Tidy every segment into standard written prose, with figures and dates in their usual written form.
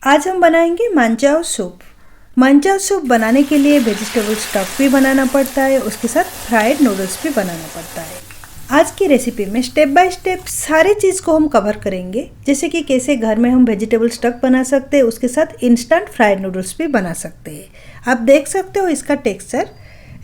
आज हम बनाएंगे मंचाओ सूप। मंचाओ सूप बनाने के लिए वेजिटेबल स्टफ भी बनाना पड़ता है, उसके साथ फ्राइड नूडल्स भी बनाना पड़ता है। आज की रेसिपी में स्टेप बाय स्टेप सारी चीज़ को हम कवर करेंगे, जैसे कि कैसे घर में हम वेजिटेबल स्टफ बना सकते हैं, उसके साथ इंस्टेंट फ्राइड नूडल्स भी बना सकते हैं। आप देख सकते हो इसका texture.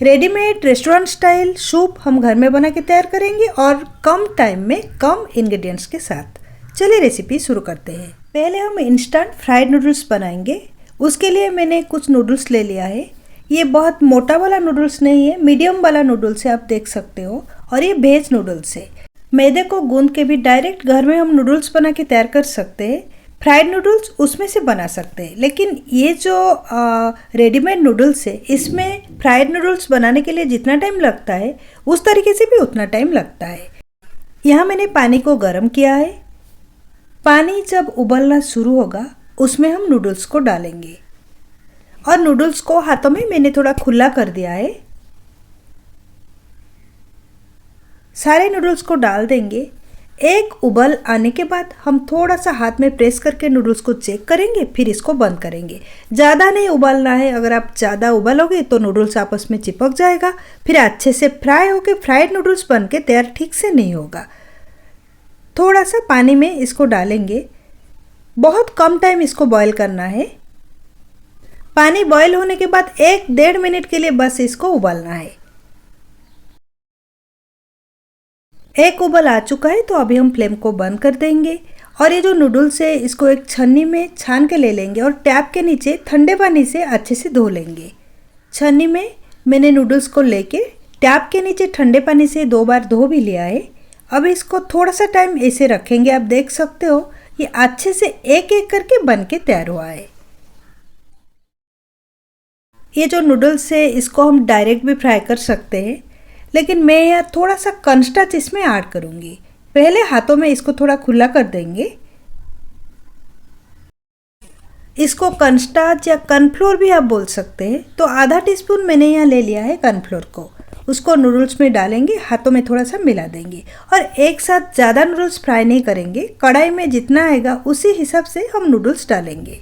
Readymade restaurant style soup हम घर में बना के तैयार करेंगे और कम टाइम में कम इंग्रेडिएंट्स के साथ। चलिए रेसिपी शुरू करते हैं। पहले हम इंस्टेंट फ्राइड नूडल्स बनाएंगे। उसके लिए मैंने कुछ नूडल्स ले लिया है। ये बहुत मोटा वाला नूडल्स नहीं है, मीडियम वाला नूडल्स है, आप देख सकते हो। और ये वेज नूडल्स है। मैदे को गूंद के भी डायरेक्ट घर में हम नूडल्स बना के तैयार कर सकते हैं। फ्राइड नूडल्स उसमें से बना सकते हैं, लेकिन ये जो रेडीमेड नूडल्स है, इसमें फ्राइड नूडल्स बनाने के लिए जितना टाइम लगता है उस तरीके से भी उतना टाइम लगता है। यहाँ मैंने पानी को गर्म किया है। पानी जब उबलना शुरू होगा उसमें हम नूडल्स को डालेंगे और नूडल्स को हाथों में मैंने थोड़ा खुला कर दिया है। सारे नूडल्स को डाल देंगे। एक उबल आने के बाद हम थोड़ा सा हाथ में प्रेस करके नूडल्स को चेक करेंगे, फिर इसको बंद करेंगे। ज़्यादा नहीं उबालना है, अगर आप ज़्यादा उबालोगे तो नूडल्स आपस में चिपक जाएगा, फिर अच्छे से फ्राई होके फ्राइड नूडल्स बन के तैयार ठीक से नहीं होगा। थोड़ा सा पानी में इसको डालेंगे। बहुत कम टाइम इसको बॉईल करना है। पानी बॉईल होने के बाद 1-1.5 मिनट के लिए बस इसको उबालना है। एक उबल आ चुका है तो अभी हम फ्लेम को बंद कर देंगे और ये जो नूडल्स है इसको एक छन्नी में छान के ले लेंगे और टैप के नीचे ठंडे पानी से अच्छे से धो लेंगे। छन्नी में मैंने नूडल्स को लेके टैप के नीचे ठंडे पानी से 2 बार धो भी लिया है। अब इसको थोड़ा सा टाइम ऐसे रखेंगे। आप देख सकते हो ये अच्छे से एक एक करके बन के तैयार हुआ है। ये जो नूडल्स है इसको हम डायरेक्ट भी फ्राई कर सकते हैं, लेकिन मैं यहाँ थोड़ा सा कॉर्नस्टार्च इसमें ऐड करूँगी। पहले हाथों में इसको थोड़ा खुला कर देंगे। इसको कॉर्नस्टार्च या कॉर्नफ्लोर भी आप बोल सकते हैं। तो आधा टीस्पून मैंने यहाँ ले लिया है कॉर्नफ्लोर को। उसको नूडल्स में डालेंगे, हाथों में थोड़ा सा मिला देंगे और एक साथ ज़्यादा नूडल्स फ्राई नहीं करेंगे। कढ़ाई में जितना आएगा उसी हिसाब से हम नूडल्स डालेंगे।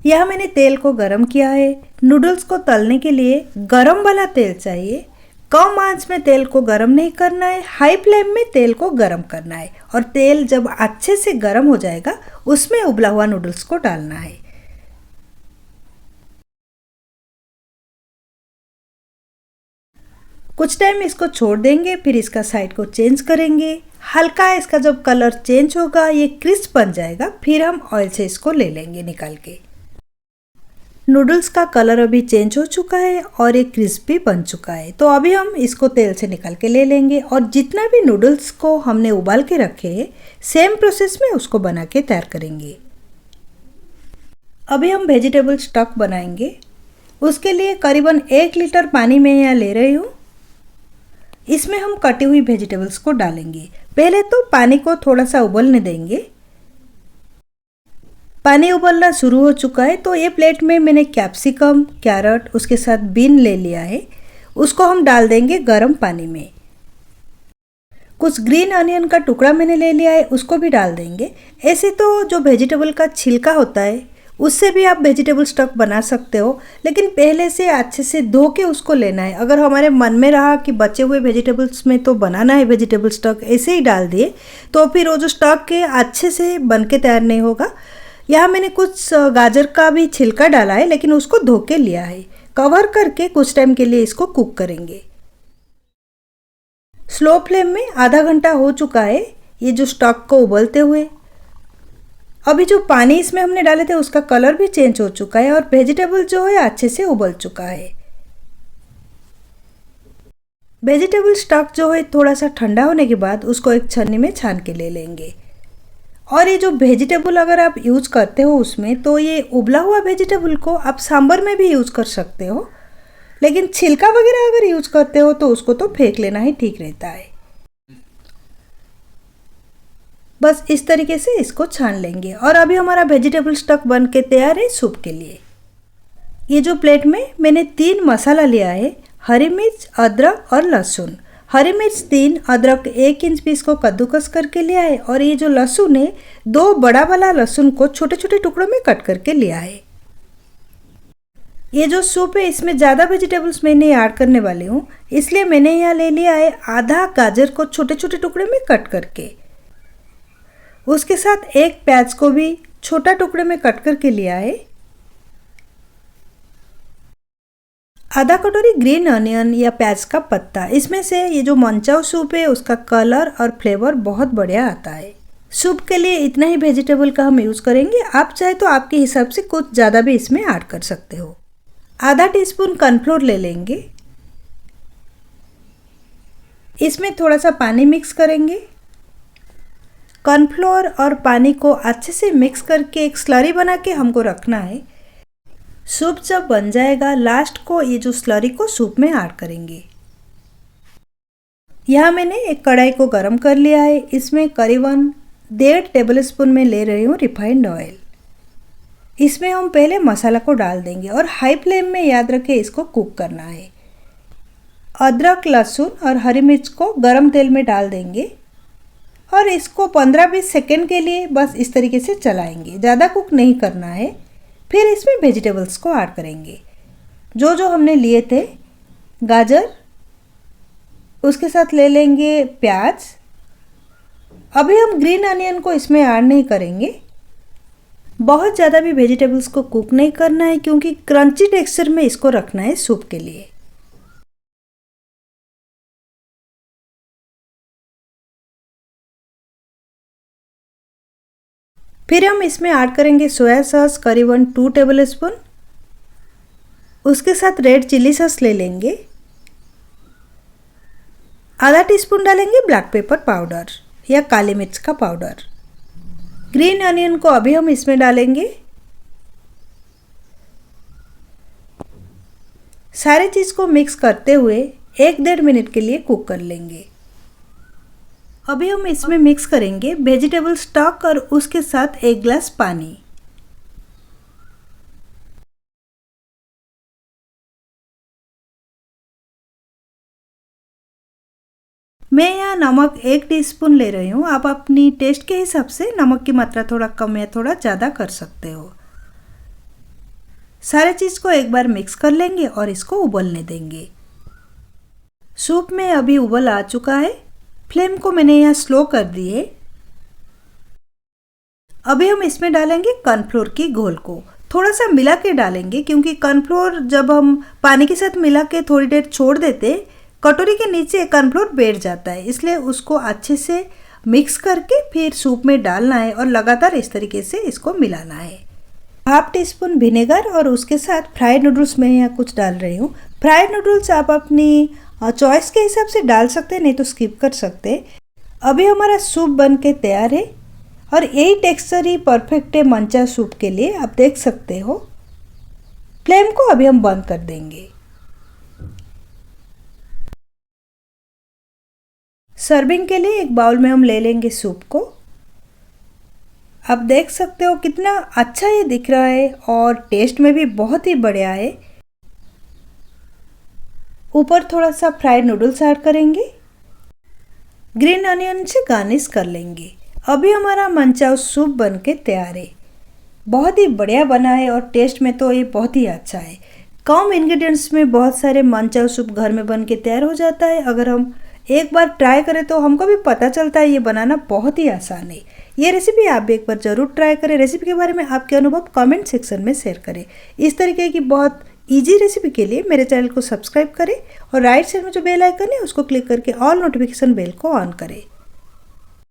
यहाँ मैंने तेल को गरम किया है। नूडल्स को तलने के लिए गरम वाला तेल चाहिए। कम आंच में तेल को गरम नहीं करना है, हाई फ्लेम में तेल को गरम करना है। और तेल जब अच्छे से गरम हो जाएगा उसमें उबला हुआ नूडल्स को डालना है। कुछ टाइम इसको छोड़ देंगे, फिर इसका साइड को चेंज करेंगे। हल्का इसका जब कलर चेंज होगा, ये क्रिस्प बन जाएगा, फिर हम ऑयल से इसको ले लेंगे निकाल के। नूडल्स का कलर अभी चेंज हो चुका है और ये क्रिस्पी बन चुका है। तो अभी हम इसको तेल से निकाल के ले लेंगे और जितना भी नूडल्स को हमने उबाल के रखे हैं, सेम प्रोसेस में उसको बना के तैयार करेंगे। अभी हम वेजिटेबल स्टॉक बनाएंगे। उसके लिए करीबन 1 लीटर पानी मैं यहाँ ले रही हूँ। इसमें हम कटी हुई वेजिटेबल्स को डालेंगे। पहले तो पानी को थोड़ा सा उबलने देंगे। पानी उबलना शुरू हो चुका है तो ये प्लेट में मैंने कैप्सिकम, कैरेट, उसके साथ बीन ले लिया है। उसको हम डाल देंगे गर्म पानी में। कुछ ग्रीन अनियन का टुकड़ा मैंने ले लिया है, उसको भी डाल देंगे। ऐसे तो जो वेजिटेबल का छिलका होता है उससे भी आप वेजिटेबल स्टॉक बना सकते हो, लेकिन पहले से अच्छे से धो के उसको लेना है। अगर हमारे मन में रहा कि बचे हुए वेजिटेबल्स में तो बनाना है वेजिटेबल स्टॉक, ऐसे ही डाल दिए तो फिर वो जो स्टॉक है अच्छे से बन के तैयार नहीं होगा। यहाँ मैंने कुछ गाजर का भी छिलका डाला है, लेकिन उसको धो के लिया है। कवर करके कुछ टाइम के लिए इसको कुक करेंगे। स्लो फ्लेम में आधा घंटा हो चुका है ये जो स्टॉक को उबलते हुए। अभी जो पानी इसमें हमने डाले थे उसका कलर भी चेंज हो चुका है और वेजिटेबल जो है अच्छे से उबल चुका है। वेजिटेबल स्टॉक जो है थोड़ा सा ठंडा होने के बाद उसको एक छन्नी में छान के ले लेंगे। और ये जो वेजिटेबल अगर आप यूज़ करते हो उसमें, तो ये उबला हुआ वेजिटेबल को आप सांभर में भी यूज़ कर सकते हो, लेकिन छिलका वगैरह अगर यूज़ करते हो तो उसको तो फेंक लेना ही ठीक रहता है। बस इस तरीके से इसको छान लेंगे और अभी हमारा वेजिटेबल स्टॉक बन के तैयार है सूप के लिए। ये जो प्लेट में मैंने 3 मसाला लिया है, हरी मिर्च, अदरक और लहसुन। हरी मिर्च 3, अदरक 1 इंच पीस को कद्दूकस करके लिया है और ये जो लहसुन है 2 बड़ा वाला लहसुन को छोटे छोटे टुकड़ों में कट करके लिया है। ये जो सूप है इसमें ज़्यादा वेजिटेबल्स मैं नहीं ऐड करने वाली हूँ, इसलिए मैंने यहाँ ले लिया है आधा गाजर को छोटे छोटे टुकड़े में कट करके। उसके साथ एक प्याज को भी छोटा टुकड़े में कट करके लिया है। आधा कटोरी ग्रीन अनियन या प्याज का पत्ता। इसमें से ये जो मनचाओ सूप है उसका कलर और फ्लेवर बहुत बढ़िया आता है। सूप के लिए इतना ही वेजिटेबल का हम यूज़ करेंगे, आप चाहे तो आपके हिसाब से कुछ ज़्यादा भी इसमें ऐड कर सकते हो। आधा टीस्पून कॉर्नफ्लोर ले लेंगे, इसमें थोड़ा सा पानी मिक्स करेंगे। कॉर्नफ्लोर और पानी को अच्छे से मिक्स करके एक स्लरी बना के हमको रखना है। सूप जब बन जाएगा लास्ट को ये जो स्लरी को सूप में ऐड करेंगे। यहाँ मैंने एक कढ़ाई को गरम कर लिया है, इसमें करीबन 1.5 टेबलस्पून में ले रही हूँ रिफाइंड ऑयल। इसमें हम पहले मसाला को डाल देंगे और हाई फ्लेम में याद रखें इसको कुक करना है। अदरक, लहसुन और हरी मिर्च को गरम तेल में डाल देंगे और इसको 15-20 सेकेंड के लिए बस इस तरीके से चलाएंगे, ज़्यादा कुक नहीं करना है। फिर इसमें वेजिटेबल्स को ऐड करेंगे जो जो हमने लिए थे। गाजर, उसके साथ ले लेंगे प्याज। अभी हम ग्रीन अनियन को इसमें ऐड नहीं करेंगे, बहुत ज़्यादा भी वेजिटेबल्स को कुक नहीं करना है क्योंकि क्रंची टेक्सचर में इसको रखना है सूप के लिए। फिर हम इसमें ऐड करेंगे सोया सॉस करीबन 2 टेबलस्पून। उसके साथ रेड चिली सॉस ले लेंगे। आधा टीस्पून डालेंगे ब्लैक पेपर पाउडर या काली मिर्च का पाउडर। ग्रीन अनियन को अभी हम इसमें डालेंगे। सारे चीज़ को मिक्स करते हुए 1-1.5 मिनट के लिए कुक कर लेंगे। अभी हम इसमें मिक्स करेंगे वेजिटेबल स्टॉक और उसके साथ 1 ग्लास पानी। मैं यहाँ नमक 1 टीस्पून ले रही हूँ, आप अपनी टेस्ट के हिसाब से नमक की मात्रा थोड़ा कम या थोड़ा ज़्यादा कर सकते हो। सारे चीज़ को एक बार मिक्स कर लेंगे और इसको उबलने देंगे। सूप में अभी उबल आ चुका है, फ्लेम को मैंने यहाँ स्लो कर दी है। अभी हम इसमें डालेंगे कॉर्नफ्लोर की घोल को, थोड़ा सा मिला के डालेंगे क्योंकि कॉर्नफ्लोर जब हम पानी के साथ मिला के थोड़ी देर छोड़ देते कटोरी के नीचे कॉर्नफ्लोर बैठ जाता है, इसलिए उसको अच्छे से मिक्स करके फिर सूप में डालना है और लगातार इस तरीके से इसको मिलाना है। 1/2 टीस्पून विनेगर और उसके साथ फ्राइड नूडल्स मैं यहाँ कुछ डाल रही हूँ। फ्राइड नूडल्स आप अपनी चॉइस के हिसाब से डाल सकते हैं, नहीं तो स्किप कर सकते। अभी हमारा सूप बन के तैयार है और यही टेक्सचर ही परफेक्ट है मंचा सूप के लिए, आप देख सकते हो। फ्लेम को अभी हम बंद कर देंगे। सर्विंग के लिए एक बाउल में हम ले लेंगे सूप को। आप देख सकते हो कितना अच्छा ये दिख रहा है और टेस्ट में भी बहुत ही बढ़िया है। ऊपर थोड़ा सा फ्राइड नूडल्स ऐड करेंगे, ग्रीन अनियन से गार्निश कर लेंगे। अभी हमारा मंचाओ सूप बन के तैयार है, बहुत ही बढ़िया बना है और टेस्ट में तो ये बहुत ही अच्छा है। कम इंग्रेडिएंट्स में बहुत सारे मंचाओ सूप घर में बन के तैयार हो जाता है। अगर हम एक बार ट्राई करें तो हमको भी पता चलता है ये बनाना बहुत ही आसान है। ये रेसिपी आप भी एक बार ज़रूर ट्राई करें। रेसिपी के बारे में आपके अनुभव कमेंट सेक्शन में शेयर करें। इस तरीके की बहुत इजी रेसिपी के लिए मेरे चैनल को सब्सक्राइब करें और राइट साइड में जो बेल आइकन है उसको क्लिक करके ऑल नोटिफिकेशन बेल को ऑन करें।